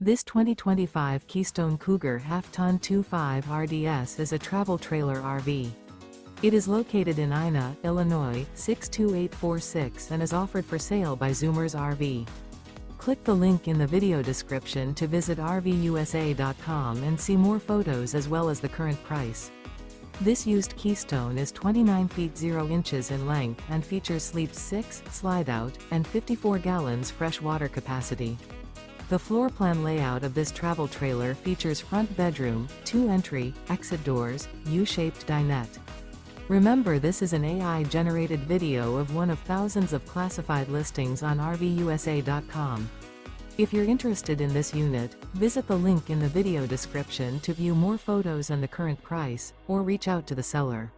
This 2025 Keystone Cougar Half-Ton 25 RDS is a travel trailer RV. It is located in Ina, Illinois, 62846 and is offered for sale by Zoomers RV. Click the link in the video description to visit RVUSA.com and see more photos as well as the current price. This used Keystone is 29 feet 0 inches in length and features sleep 6, slide-out, and 54 gallons fresh water capacity. The floor plan layout of this travel trailer features front bedroom, 2 entry, exit doors, U-shaped dinette. Remember, this is an AI-generated video of one of thousands of classified listings on RVUSA.com. If you're interested in this unit, visit the link in the video description to view more photos and the current price, or reach out to the seller.